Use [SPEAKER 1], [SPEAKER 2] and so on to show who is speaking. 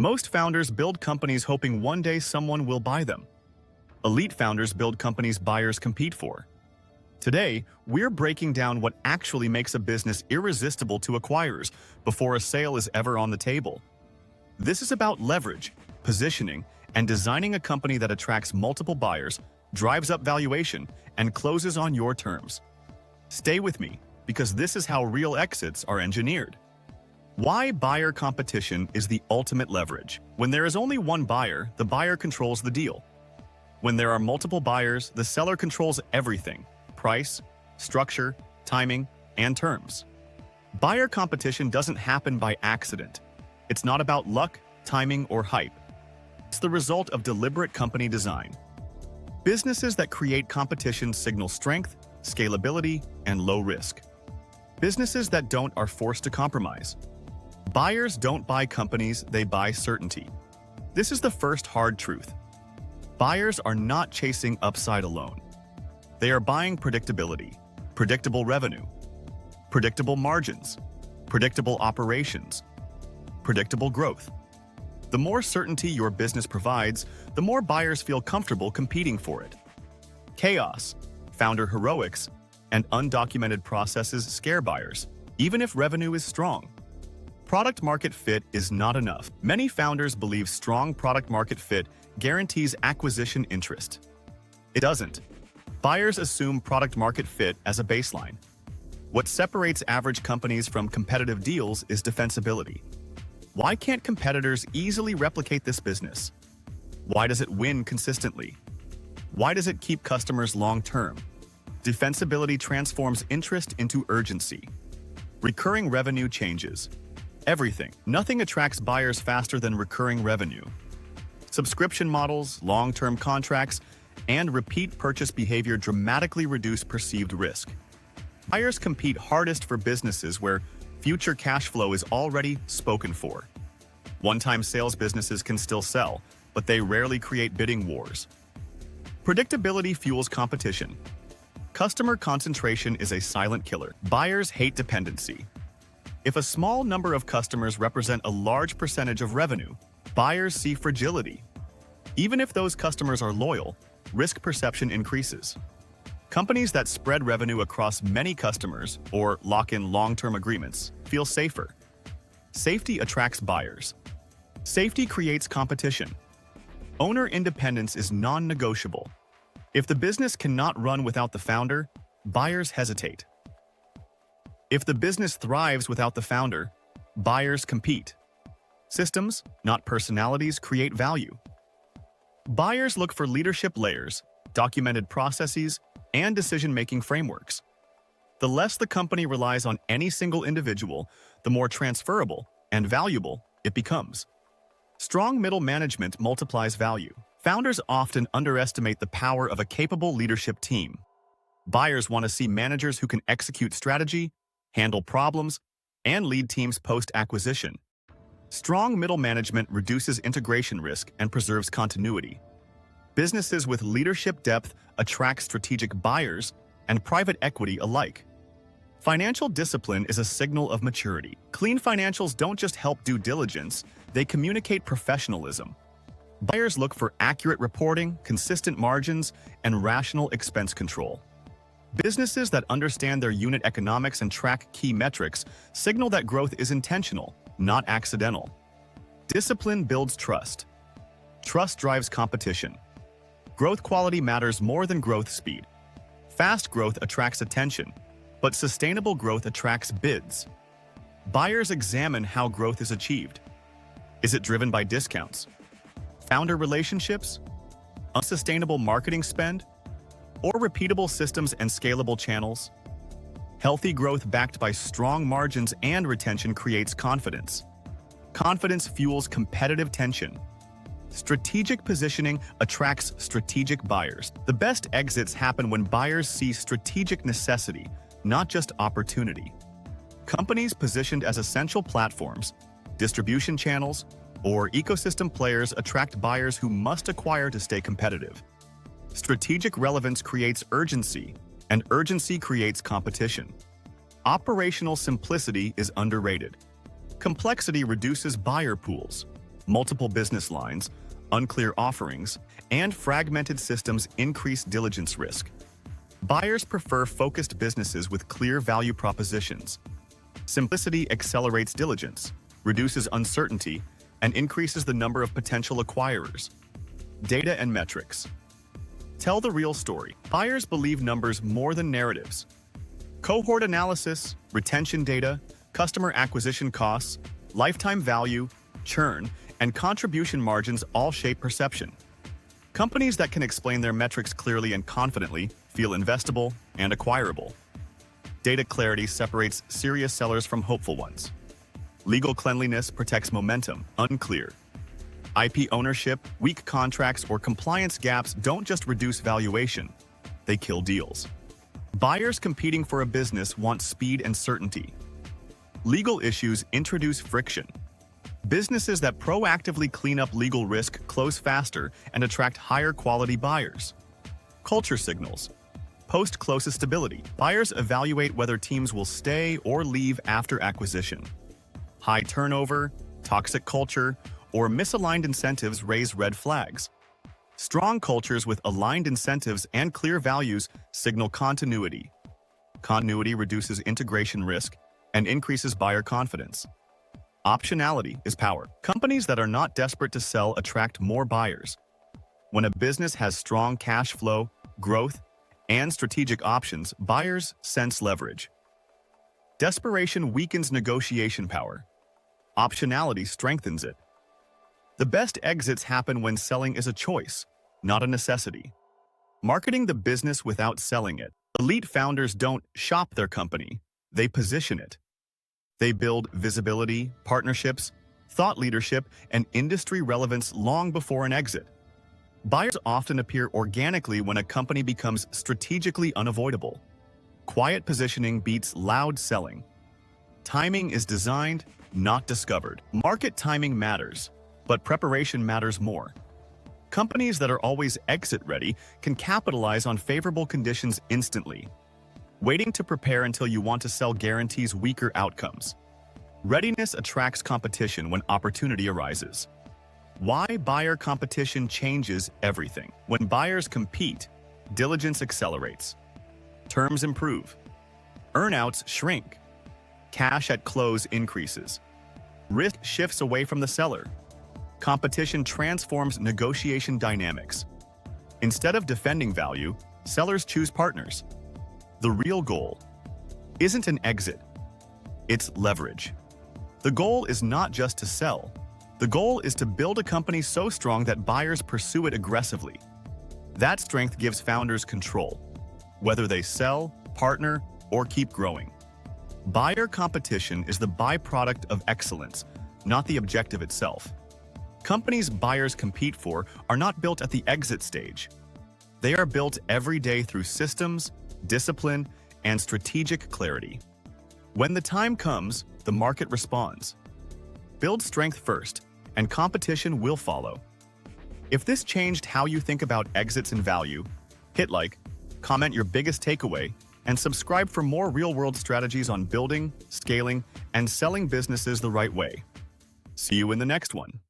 [SPEAKER 1] Most founders build companies hoping one day someone will buy them. Elite founders build companies buyers compete for. Today, we're breaking down what actually makes a business irresistible to acquirers before a sale is ever on the table. This is about leverage, positioning, and designing a company that attracts multiple buyers, drives up valuation, and closes on your terms. Stay with me, because this is how real exits are engineered. Why buyer competition is the ultimate leverage. When there is only one buyer, the buyer controls the deal. When there are multiple buyers, the seller controls everything: price, structure, timing, and terms. Buyer competition doesn't happen by accident. It's not about luck, timing, or hype. It's the result of deliberate company design. Businesses that create competition signal strength, scalability, and low risk. Businesses that don't are forced to compromise. Buyers don't buy companies, they buy certainty. This is the first hard truth. Buyers are not chasing upside alone. They are buying predictability, predictable revenue, predictable margins, predictable operations, predictable growth. The more certainty your business provides, the more buyers feel comfortable competing for it. Chaos, founder heroics, and undocumented processes scare buyers, even if revenue is strong. Product-market fit is not enough. Many founders believe strong product-market fit guarantees acquisition interest. It doesn't. Buyers assume product-market fit as a baseline. What separates average companies from competitive deals is defensibility. Why can't competitors easily replicate this business? Why does it win consistently? Why does it keep customers long-term? Defensibility transforms interest into urgency. Recurring revenue changes everything. Nothing attracts buyers faster than recurring revenue. Subscription models, long-term contracts, and repeat purchase behavior dramatically reduce perceived risk. Buyers compete hardest for businesses where future cash flow is already spoken for. One-time sales businesses can still sell, but they rarely create bidding wars. Predictability fuels competition. Customer concentration is a silent killer. Buyers hate dependency. If a small number of customers represent a large percentage of revenue, buyers see fragility. Even if those customers are loyal, risk perception increases. Companies that spread revenue across many customers or lock in long-term agreements feel safer. Safety attracts buyers. Safety creates competition. Owner independence is non-negotiable. If the business cannot run without the founder, buyers hesitate. If the business thrives without the founder, buyers compete. Systems, not personalities, create value. Buyers look for leadership layers, documented processes, and decision-making frameworks. The less the company relies on any single individual, the more transferable and valuable it becomes. Strong middle management multiplies value. Founders often underestimate the power of a capable leadership team. Buyers want to see managers who can execute strategy, handle problems, and lead teams post-acquisition. Strong middle management reduces integration risk and preserves continuity. Businesses with leadership depth attract strategic buyers and private equity alike. Financial discipline is a signal of maturity. Clean financials don't just help due diligence, they communicate professionalism. Buyers look for accurate reporting, consistent margins, and rational expense control. Businesses that understand their unit economics and track key metrics signal that growth is intentional, not accidental. Discipline builds trust. Trust drives competition. Growth quality matters more than growth speed. Fast growth attracts attention, but sustainable growth attracts bids. Buyers examine how growth is achieved. Is it driven by discounts, founder relationships, unsustainable marketing spend, or repeatable systems and scalable channels? Healthy growth backed by strong margins and retention creates confidence. Confidence fuels competitive tension. Strategic positioning attracts strategic buyers. The best exits happen when buyers see strategic necessity, not just opportunity. Companies positioned as essential platforms, distribution channels, or ecosystem players attract buyers who must acquire to stay competitive. Strategic relevance creates urgency, and urgency creates competition. Operational simplicity is underrated. Complexity reduces buyer pools. Multiple business lines, unclear offerings, and fragmented systems increase diligence risk. Buyers prefer focused businesses with clear value propositions. Simplicity accelerates diligence, reduces uncertainty, and increases the number of potential acquirers. Data and metrics. Tell the real story. Buyers believe numbers more than narratives. Cohort analysis, retention data, customer acquisition costs, lifetime value, churn, and contribution margins all shape perception. Companies that can explain their metrics clearly and confidently feel investable and acquirable. Data clarity separates serious sellers from hopeful ones. Legal cleanliness protects momentum, unclear. IP ownership, weak contracts, or compliance gaps don't just reduce valuation, they kill deals. Buyers competing for a business want speed and certainty. Legal issues introduce friction. Businesses that proactively clean up legal risk close faster and attract higher quality buyers. Culture signals. Post-close stability. Buyers evaluate whether teams will stay or leave after acquisition. High turnover, toxic culture, or misaligned incentives raise red flags. Strong cultures with aligned incentives and clear values signal continuity. Continuity reduces integration risk and increases buyer confidence. Optionality is power. Companies that are not desperate to sell attract more buyers. When a business has strong cash flow, growth, and strategic options, buyers sense leverage. Desperation weakens negotiation power. Optionality strengthens it. The best exits happen when selling is a choice, not a necessity. Marketing the business without selling it. Elite founders don't shop their company, they position it. They build visibility, partnerships, thought leadership, and industry relevance long before an exit. Buyers often appear organically when a company becomes strategically unavoidable. Quiet positioning beats loud selling. Timing is designed, not discovered. Market timing matters, but preparation matters more. Companies that are always exit-ready can capitalize on favorable conditions instantly. Waiting to prepare until you want to sell guarantees weaker outcomes. Readiness attracts competition when opportunity arises. Why buyer competition changes everything. When buyers compete, diligence accelerates. Terms improve. Earnouts shrink. Cash at close increases. Risk shifts away from the seller. Competition transforms negotiation dynamics. Instead of defending value, sellers choose partners. The real goal isn't an exit, it's leverage. The goal is not just to sell. The goal is to build a company so strong that buyers pursue it aggressively. That strength gives founders control, whether they sell, partner, or keep growing. Buyer competition is the byproduct of excellence, not the objective itself. Companies buyers compete for are not built at the exit stage. They are built every day through systems, discipline, and strategic clarity. When the time comes, the market responds. Build strength first, and competition will follow. If this changed how you think about exits and value, hit like, comment your biggest takeaway, and subscribe for more real-world strategies on building, scaling, and selling businesses the right way. See you in the next one.